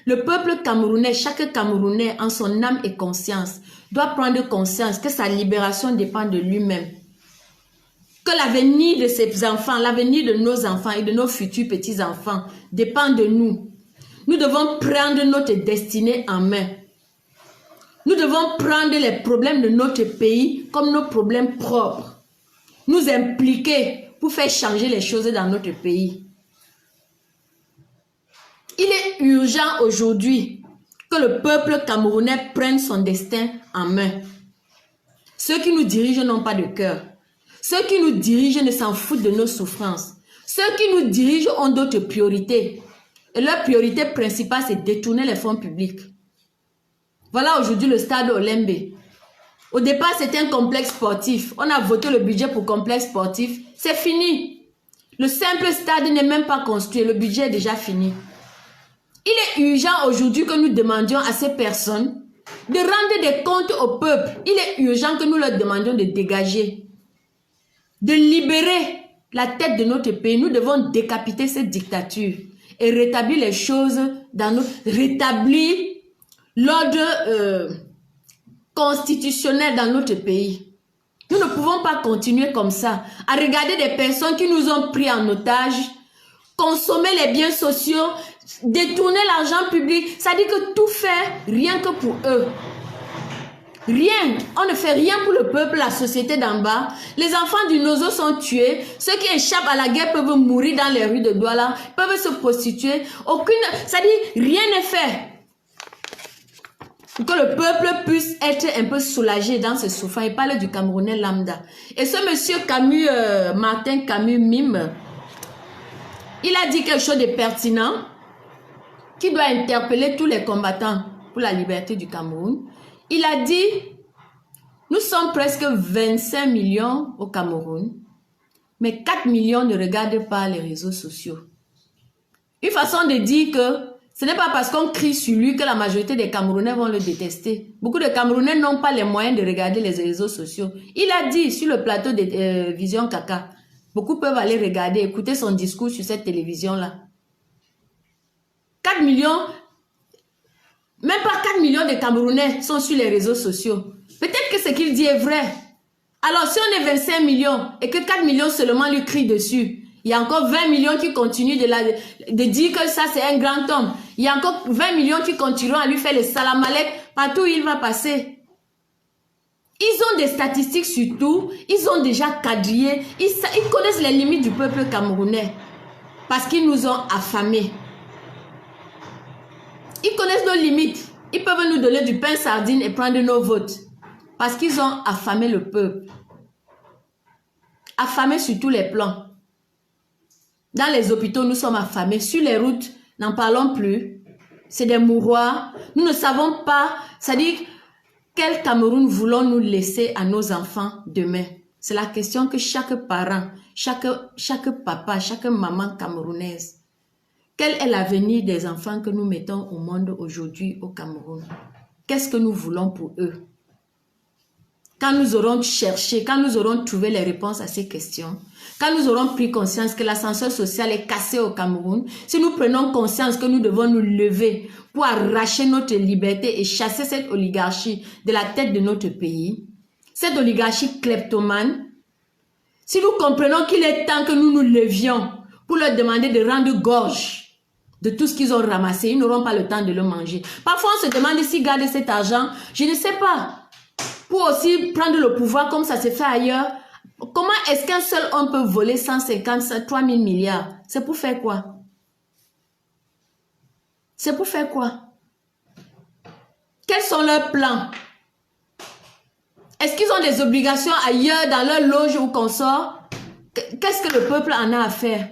Speaker 1: Le peuple camerounais, chaque Camerounais en son âme et conscience doit prendre conscience que sa libération dépend de lui-même. Que l'avenir de ses enfants, l'avenir de nos enfants et de nos futurs petits-enfants dépend de nous. Nous devons prendre notre destinée en main. Nous devons prendre les problèmes de notre pays comme nos problèmes propres. Nous impliquer pour faire changer les choses dans notre pays. Il est urgent aujourd'hui que le peuple camerounais prenne son destin en main. Ceux qui nous dirigent n'ont pas de cœur. Ceux qui nous dirigent ne s'en foutent de nos souffrances. Ceux qui nous dirigent ont d'autres priorités. Et leur priorité principale, c'est détourner les fonds publics. Voilà aujourd'hui le stade Olembe. Au départ, c'était un complexe sportif. On a voté le budget pour complexe sportif. C'est fini. Le simple stade n'est même pas construit. Le budget est déjà fini. Il est urgent aujourd'hui que nous demandions à ces personnes de rendre des comptes au peuple. Il est urgent que nous leur demandions de dégager, de libérer la tête de notre pays. Nous devons décapiter cette dictature et rétablir les choses rétablir l'ordre constitutionnel dans notre pays. Nous ne pouvons pas continuer comme ça, à regarder des personnes qui nous ont pris en otage, consommer les biens sociaux, détourner l'argent public. Ça dit que tout fait rien que pour eux. Rien. On ne fait rien pour le peuple, la société d'en bas. Les enfants du Nozo sont tués. Ceux qui échappent à la guerre peuvent mourir dans les rues de Douala, peuvent se prostituer. Ça dit rien n'est fait. Pour que le peuple puisse être un peu soulagé dans ses souffrances. Il parle du Camerounais lambda. Et ce monsieur Camus, Martin Camus Mime, il a dit quelque chose de pertinent. qui doit interpeller tous les combattants pour la liberté du Cameroun. Il a dit, nous sommes presque 25 millions au Cameroun, mais 4 millions ne regardent pas les réseaux sociaux. Une façon de dire que ce n'est pas parce qu'on crie sur lui que la majorité des Camerounais vont le détester. Beaucoup de Camerounais n'ont pas les moyens de regarder les réseaux sociaux. Il a dit sur le plateau de Vision Kaka, beaucoup peuvent aller regarder, écouter son discours sur cette télévision-là. 4 millions, même pas 4 millions de Camerounais sont sur les réseaux sociaux. Peut-être que ce qu'il dit est vrai. Alors si on est 25 millions et que 4 millions seulement lui crient dessus, il y a encore 20 millions qui continuent de dire que ça c'est un grand homme. Il y a encore 20 millions qui continueront à lui faire le salam alek partout où il va passer. Ils ont des statistiques sur tout, ils ont déjà quadrillé, ils connaissent les limites du peuple camerounais parce qu'ils nous ont affamés. Ils connaissent nos limites, ils peuvent nous donner du pain sardine et prendre nos votes parce qu'ils ont affamé le peuple. Affamé sur tous les plans. Dans les hôpitaux, nous sommes affamés. Sur les routes, n'en parlons plus. C'est des mouroirs. Nous ne savons pas, c'est-à-dire, quel Cameroun voulons-nous laisser à nos enfants demain? C'est la question que chaque parent, chaque papa, chaque maman camerounaise. Quel est l'avenir des enfants que nous mettons au monde aujourd'hui au Cameroun? Qu'est-ce que nous voulons pour eux? Quand nous aurons cherché, quand nous aurons trouvé les réponses à ces questions, quand nous aurons pris conscience que l'ascenseur social est cassé au Cameroun, si nous prenons conscience que nous devons nous lever pour arracher notre liberté et chasser cette oligarchie de la tête de notre pays, cette oligarchie kleptomane, si nous comprenons qu'il est temps que nous nous levions pour leur demander de rendre gorge de tout ce qu'ils ont ramassé, ils n'auront pas le temps de le manger. Parfois on se demande s'ils gardent cet argent, je ne sais pas. Pour aussi prendre le pouvoir comme ça se fait ailleurs. Comment est-ce qu'un seul homme peut voler 153 000 milliards? C'est pour faire quoi? C'est pour faire quoi? Quels sont leurs plans? Est-ce qu'ils ont des obligations ailleurs dans leur loge ou consort? Qu'est-ce que le peuple en a à faire?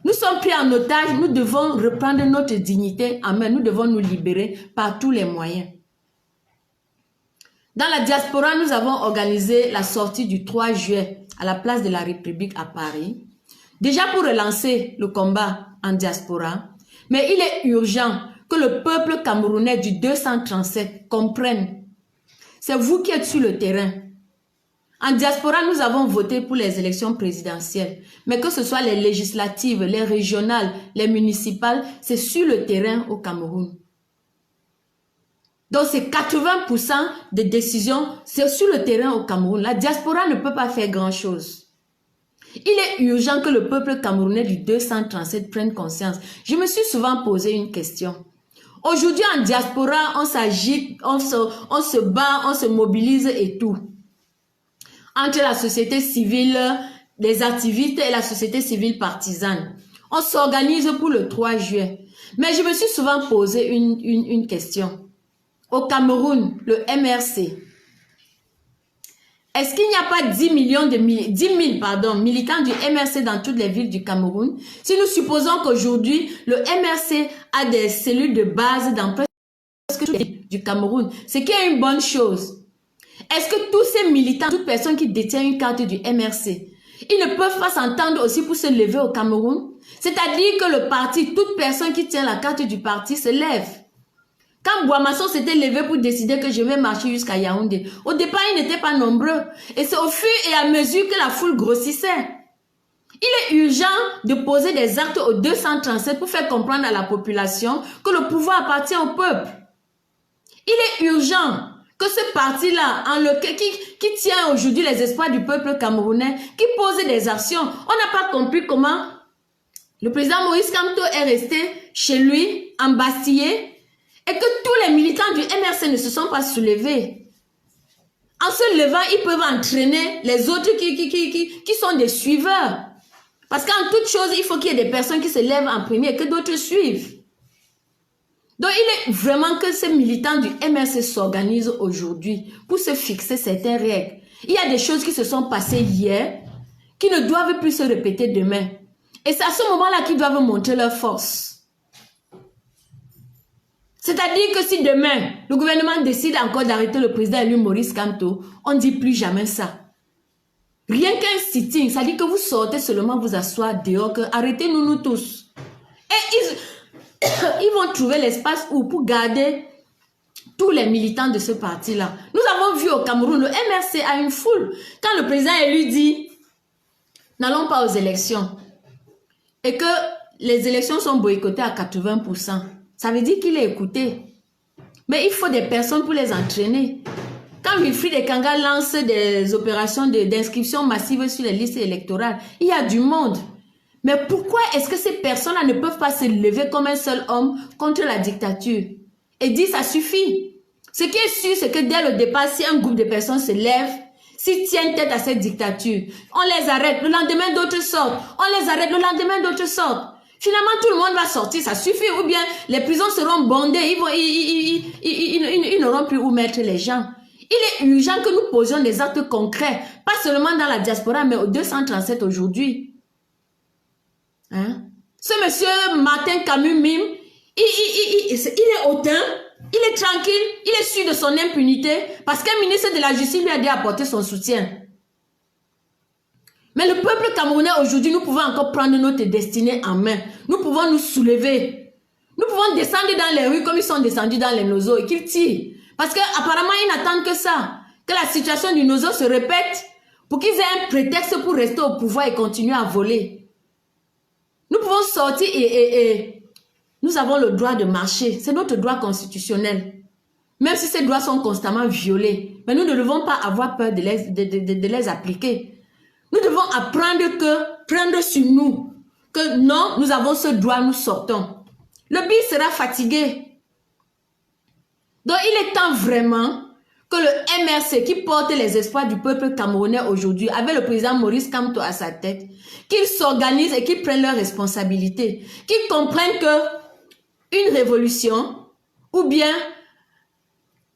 Speaker 1: Nous sommes pris en otage, nous devons reprendre notre dignité en main, nous devons nous libérer par tous les moyens. Dans la diaspora, nous avons organisé la sortie du 3 juillet à la place de la République à Paris. Déjà pour relancer le combat en diaspora, mais il est urgent que le peuple camerounais du 237 comprenne. C'est vous qui êtes sur le terrain. En diaspora, nous avons voté pour les élections présidentielles, mais que ce soit les législatives, les régionales, les municipales, c'est sur le terrain au Cameroun. Donc, c'est 80% des décisions, c'est sur le terrain au Cameroun. La diaspora ne peut pas faire grand-chose. Il est urgent que le peuple camerounais du 237 prenne conscience. Je me suis souvent posé une question. Aujourd'hui, en diaspora, on s'agite, on se bat, on se mobilise et tout. Entre la société civile, les activistes et la société civile partisane. On s'organise pour le 3 juillet. Mais je me suis souvent posé une question. Au Cameroun, le MRC, est-ce qu'il n'y a pas 10 000 militants du MRC dans toutes les villes du Cameroun? Si nous supposons qu'aujourd'hui, le MRC a des cellules de base dans presque toutes les villes du Cameroun, c'est qu'il y a une bonne chose. Est-ce que tous ces militants, toutes personnes qui détiennent une carte du MRC, ils ne peuvent pas s'entendre aussi pour se lever au Cameroun? C'est-à-dire que le parti, toute personne qui tient la carte du parti se lève. Quand Boamasson s'était levé pour décider que je vais marcher jusqu'à Yaoundé, au départ, ils n'étaient pas nombreux. Et c'est au fur et à mesure que la foule grossissait. Il est urgent de poser des actes au 237 pour faire comprendre à la population que le pouvoir appartient au peuple. Il est urgent que ce parti-là, qui tient aujourd'hui les espoirs du peuple camerounais, qui pose des actions, on n'a pas compris comment le président Moïse Kamto est resté chez lui, embastillé, et que tous les militants du MRC ne se sont pas soulevés. En se levant, ils peuvent entraîner les autres qui sont des suiveurs. Parce qu'en toute chose, il faut qu'il y ait des personnes qui se lèvent en premier et que d'autres suivent. Donc, il est vraiment que ces militants du MRC s'organisent aujourd'hui pour se fixer certaines règles. Il y a des choses qui se sont passées hier qui ne doivent plus se répéter demain. Et c'est à ce moment-là qu'ils doivent montrer leur force. C'est-à-dire que si demain, le gouvernement décide encore d'arrêter le président élu Maurice Kamto, on ne dit plus jamais ça. Rien qu'un sitting, ça dit que vous sortez seulement vous asseoir dehors, que arrêtez-nous nous tous. Et ils vont trouver l'espace où pour garder tous les militants de ce parti-là. Nous avons vu au Cameroun, le MRC a une foule. Quand le président élu dit, n'allons pas aux élections, et que les élections sont boycottées à 80%, ça veut dire qu'il est écouté. Mais il faut des personnes pour les entraîner. Quand Wilfried Ekanga lance des opérations d'inscription massive sur les listes électorales, il y a du monde. Mais pourquoi est-ce que ces personnes-là ne peuvent pas se lever comme un seul homme contre la dictature et dire ça suffit? Ce qui est sûr, c'est que dès le départ, si un groupe de personnes se lève, s'ils tiennent tête à cette dictature, on les arrête, le lendemain d'autres sortent. On les arrête, le lendemain d'autres sortent. Finalement, tout le monde va sortir, ça suffit. Ou bien les prisons seront bondées, ils n'auront plus où mettre les gens. Il est urgent que nous posions des actes concrets, pas seulement dans la diaspora, mais au 237 aujourd'hui. Hein? Ce monsieur Martin Camus Mime, il est hautain, il est tranquille, il est sûr de son impunité, parce qu'un ministre de la Justice lui a dit apporter son soutien. Mais le peuple camerounais aujourd'hui, nous pouvons encore prendre notre destinée en main. Nous pouvons nous soulever. Nous pouvons descendre dans les rues comme ils sont descendus dans les Nozo et qu'ils tirent. Parce qu'apparemment, ils n'attendent que ça. Que la situation du Nozo se répète pour qu'ils aient un prétexte pour rester au pouvoir et continuer à voler. Nous pouvons sortir et nous avons le droit de marcher. C'est notre droit constitutionnel. Même si ces droits sont constamment violés. Mais nous ne devons pas avoir peur de les appliquer. Nous devons prendre sur nous que non, nous avons ce droit, nous sortons. Le BIL sera fatigué. Donc, il est temps vraiment que le MRC qui porte les espoirs du peuple camerounais aujourd'hui, avec le président Maurice Kamto à sa tête, qu'ils s'organisent et qu'ils prennent leurs responsabilités, qu'ils comprennent que une révolution ou bien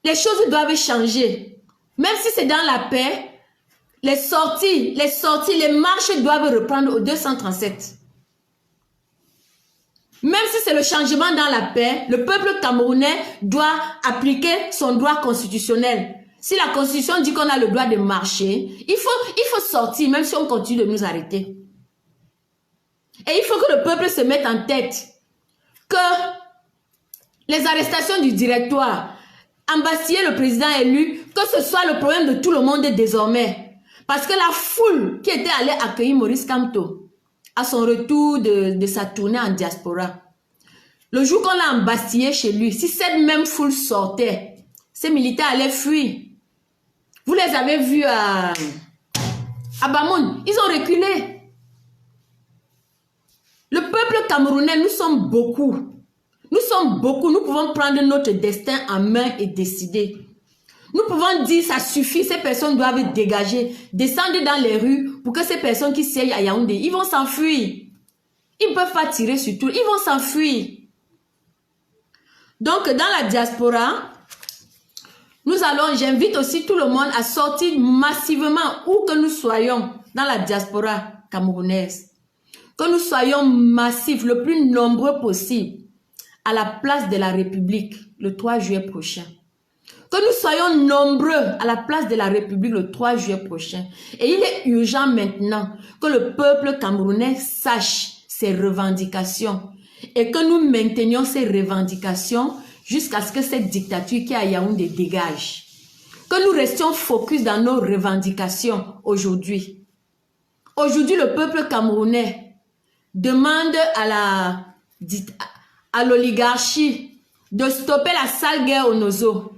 Speaker 1: les choses doivent changer. Même si c'est dans la paix, les sorties, les marches doivent reprendre au 237. Même si c'est le changement dans la paix, le peuple camerounais doit appliquer son droit constitutionnel. Si la constitution dit qu'on a le droit de marcher, il faut sortir, même si on continue de nous arrêter. Et il faut que le peuple se mette en tête que les arrestations du directoire, embastiller le président élu, que ce soit le problème de tout le monde désormais. Parce que la foule qui était allée accueillir Maurice Kamto à son retour de sa tournée en diaspora, le jour qu'on l'a embastillé chez lui, si cette même foule sortait, ces militaires allaient fuir. Vous les avez vus à Bamoun, ils ont reculé. Le peuple camerounais, nous sommes beaucoup. Nous sommes beaucoup, nous pouvons prendre notre destin en main et décider. Nous pouvons dire ça suffit, ces personnes doivent dégager, descendre dans les rues pour que ces personnes qui siègent à Yaoundé, ils vont s'enfuir. Ils ne peuvent pas tirer sur tout, ils vont s'enfuir. Donc dans la diaspora, j'invite aussi tout le monde à sortir massivement où que nous soyons dans la diaspora camerounaise. Que nous soyons massifs, le plus nombreux possible, à la place de la République le 3 juillet prochain. Que nous soyons nombreux à la place de la République le 3 juillet prochain. Et il est urgent maintenant que le peuple camerounais sache ses revendications et que nous maintenions ces revendications jusqu'à ce que cette dictature qui est à Yaoundé dégage. Que nous restions focus dans nos revendications aujourd'hui. Aujourd'hui, le peuple camerounais demande à l'oligarchie de stopper la sale guerre au Nozo.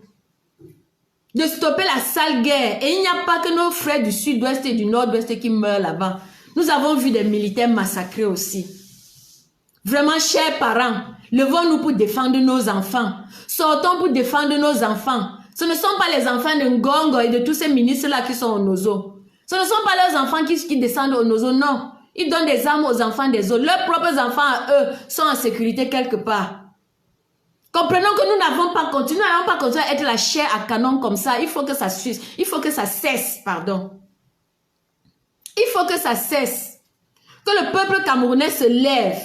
Speaker 1: De stopper la sale guerre. Et il n'y a pas que nos frères du sud-ouest et du nord-ouest qui meurent là-bas. Nous avons vu des militaires massacrés aussi. Vraiment, chers parents, levons-nous pour défendre nos enfants. Sortons pour défendre nos enfants. Ce ne sont pas les enfants de Ngongo et de tous ces ministres-là qui sont au Nozo. Ce ne sont pas leurs enfants qui descendent au Nozo, non. Ils donnent des armes aux enfants des autres. Leurs propres enfants à eux sont en sécurité quelque part. Comprenons que nous n'allons pas continuer à être la chair à canon comme ça. Il faut que ça cesse. Il faut que ça cesse, pardon. Il faut que ça cesse. Que le peuple camerounais se lève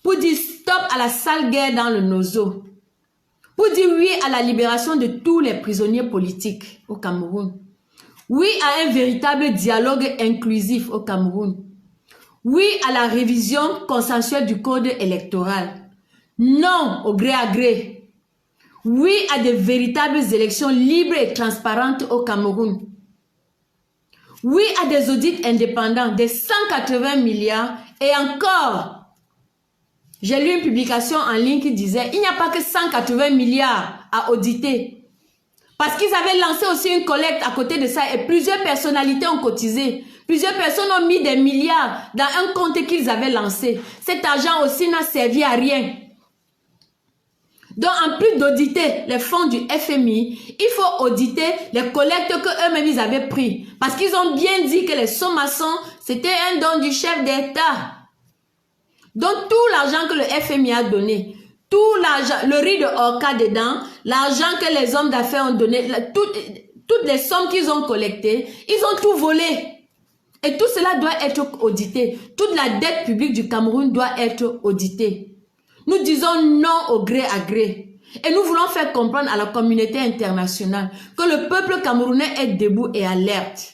Speaker 1: pour dire stop à la sale guerre dans le Nozo. pour dire oui à la libération de tous les prisonniers politiques au Cameroun. Oui à un véritable dialogue inclusif au Cameroun. Oui à la révision consensuelle du code électoral. Non au gré à gré. Oui à de véritables élections libres et transparentes au Cameroun. Oui à des audits indépendants de 180 milliards et encore. J'ai lu une publication en ligne qui disait il n'y a pas que 180 milliards à auditer. Parce qu'ils avaient lancé aussi une collecte à côté de ça et plusieurs personnalités ont cotisé. Plusieurs personnes ont mis des milliards dans un compte qu'ils avaient lancé. Cet argent aussi n'a servi à rien. Donc, en plus d'auditer les fonds du FMI, il faut auditer les collectes qu'eux-mêmes ils avaient pris. Parce qu'ils ont bien dit que les sommations, c'était un don du chef d'État. Donc, tout l'argent que le FMI a donné, tout l'argent, le riz de Orca dedans, l'argent que les hommes d'affaires ont donné, toutes les sommes qu'ils ont collectées, ils ont tout volé. Et tout cela doit être audité. Toute la dette publique du Cameroun doit être auditée. Nous disons non au gré à gré. Et nous voulons faire comprendre à la communauté internationale que le peuple camerounais est debout et alerte.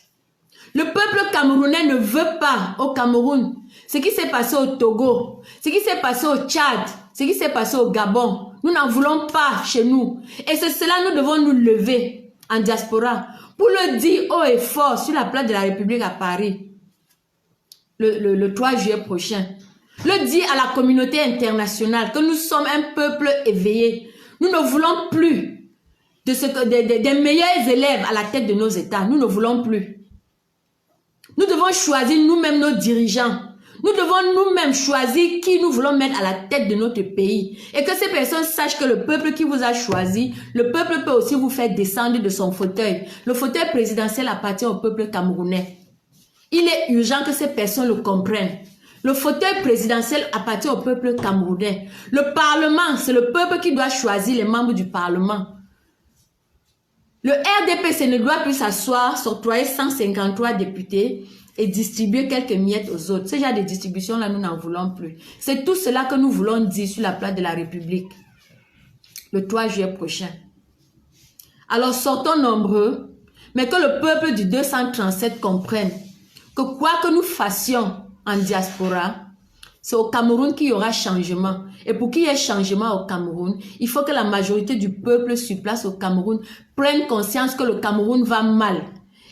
Speaker 1: Le peuple camerounais ne veut pas au Cameroun ce qui s'est passé au Togo, ce qui s'est passé au Tchad, ce qui s'est passé au Gabon. Nous n'en voulons pas chez nous. Et c'est cela nous devons nous lever en diaspora pour le dire haut et fort sur la place de la République à Paris le 3 juillet prochain. Le dire à la communauté internationale que nous sommes un peuple éveillé. Nous ne voulons plus des meilleurs élèves à la tête de nos États. Nous ne voulons plus. Nous devons choisir nous-mêmes nos dirigeants. Nous devons nous-mêmes choisir qui nous voulons mettre à la tête de notre pays. Et que ces personnes sachent que le peuple qui vous a choisi, le peuple peut aussi vous faire descendre de son fauteuil. Le fauteuil présidentiel appartient au peuple camerounais. Il est urgent que ces personnes le comprennent. Le fauteuil présidentiel appartient au peuple camerounais. Le Parlement, c'est le peuple qui doit choisir les membres du Parlement. Le RDPC ne doit plus s'asseoir, s'octroyer 153 députés et distribuer quelques miettes aux autres. Ce genre de distribution-là, nous n'en voulons plus. C'est tout cela que nous voulons dire sur la place de la République le 3 juillet prochain. Alors sortons nombreux, mais que le peuple du 237 comprenne que quoi que nous fassions en diaspora, c'est au Cameroun qu'il y aura changement. Et pour qu'il y ait changement au Cameroun, il faut que la majorité du peuple sur place au Cameroun prenne conscience que le Cameroun va mal.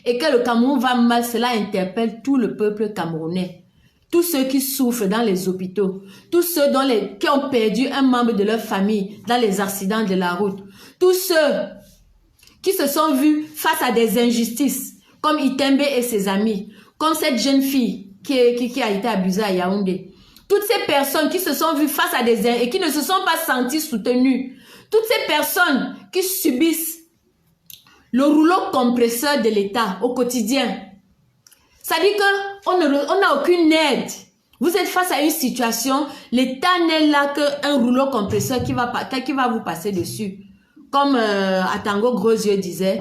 Speaker 1: Et que le Cameroun va mal, cela interpelle tout le peuple camerounais. Tous ceux qui souffrent dans les hôpitaux, tous ceux qui ont perdu un membre de leur famille dans les accidents de la route, tous ceux qui se sont vus face à des injustices, comme Itembe et ses amis, comme cette jeune fille qui a été abusée à Yaoundé. Toutes ces personnes qui se sont vues face à des et qui ne se sont pas senties soutenues. Toutes ces personnes qui subissent le rouleau compresseur de l'État au quotidien. Ça dit qu'on n'a aucune aide. Vous êtes face à une situation, l'État n'est là qu'un rouleau compresseur qui va vous passer dessus. Comme Atango Grosieux disait,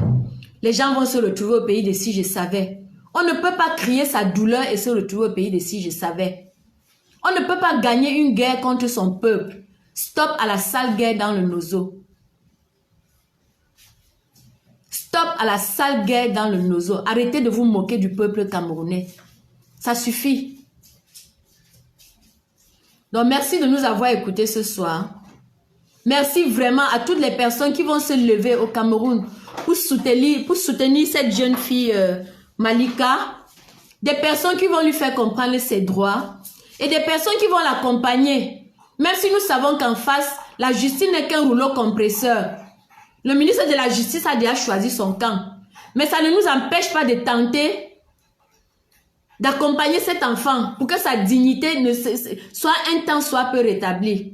Speaker 1: les gens vont se retrouver au pays de si je savais. On ne peut pas crier sa douleur et se retrouver au pays de si je savais. On ne peut pas gagner une guerre contre son peuple. Stop à la sale guerre dans le Nozo. Stop à la sale guerre dans le Nozo. Arrêtez de vous moquer du peuple camerounais. Ça suffit. Donc merci de nous avoir écoutés ce soir. Merci vraiment à toutes les personnes qui vont se lever au Cameroun pour soutenir cette jeune fille Malika. Des personnes qui vont lui faire comprendre ses droits. Et des personnes qui vont l'accompagner. Même si nous savons qu'en face, la justice n'est qu'un rouleau compresseur. Le ministre de la Justice a déjà choisi son camp. Mais ça ne nous empêche pas de tenter d'accompagner cet enfant pour que sa dignité soit un temps soit peu rétablie.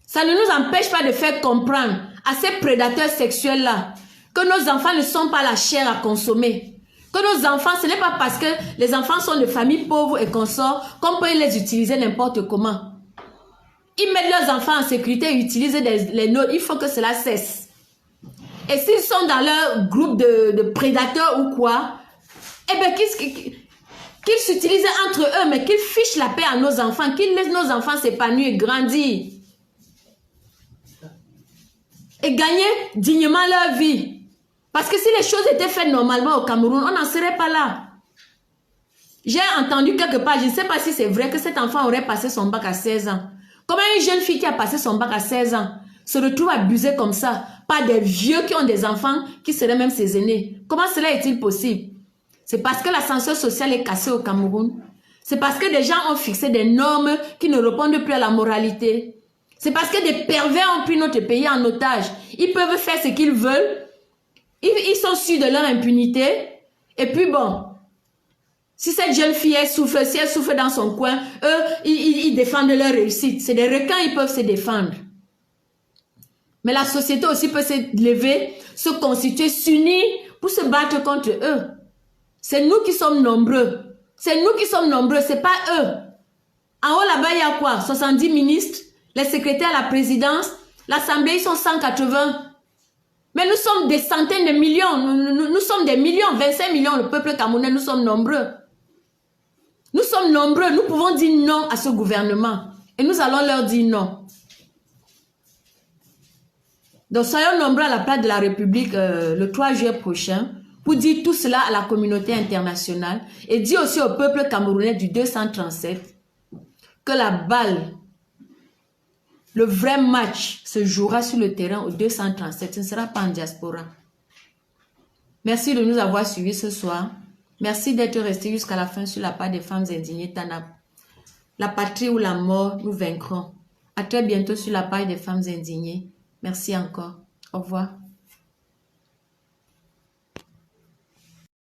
Speaker 1: Ça ne nous empêche pas de faire comprendre à ces prédateurs sexuels-là que nos enfants ne sont pas la chair à consommer. Que nos enfants, ce n'est pas parce que les enfants sont de familles pauvres et consorts qu'on peut les utiliser n'importe comment. Ils mettent leurs enfants en sécurité et utilisent les nôtres. Il faut que cela cesse. Et s'ils sont dans leur groupe de prédateurs ou quoi, eh bien qu'ils s'utilisent entre eux, mais qu'ils fichent la paix à nos enfants, qu'ils laissent nos enfants s'épanouir et grandir. et gagner dignement leur vie. Parce que si les choses étaient faites normalement au Cameroun, on n'en serait pas là. J'ai entendu quelque part, je ne sais pas si c'est vrai, que cet enfant aurait passé son bac à 16 ans. Comment une jeune fille qui a passé son bac à 16 ans se retrouve abusée comme ça par des vieux qui ont des enfants qui seraient même ses aînés? Comment cela est-il possible? C'est parce que l'ascenseur social est cassé au Cameroun. C'est parce que des gens ont fixé des normes qui ne répondent plus à la moralité. C'est parce que des pervers ont pris notre pays en otage. Ils peuvent faire ce qu'ils veulent. Ils sont sûrs de leur impunité. Et puis bon, si cette jeune fille elle souffre, si elle souffre dans son coin, eux, ils défendent leur réussite. C'est des requins, ils peuvent se défendre. Mais la société aussi peut se lever, se constituer, s'unir pour se battre contre eux. C'est nous qui sommes nombreux. C'est nous qui sommes nombreux, c'est pas eux. En haut là-bas, il y a quoi? 70 ministres, les secrétaires à la présidence, l'Assemblée, ils sont 180. Mais nous sommes des centaines de millions. Nous sommes des millions, 25 millions, le peuple camerounais, nous sommes nombreux. Nous sommes nombreux, nous pouvons dire non à ce gouvernement. Et nous allons leur dire non. Donc soyons nombreux à la place de la République le 3 juillet prochain pour dire tout cela à la communauté internationale et dire aussi au peuple camerounais du 237 que la balle, le vrai match se jouera sur le terrain au 237, ce ne sera pas en diaspora. Merci de nous avoir suivis ce soir. Merci d'être resté jusqu'à la fin sur la part des femmes indignées TANAP. La patrie ou la mort, nous vaincrons. À très bientôt sur la part des femmes indignées. Merci encore. Au revoir.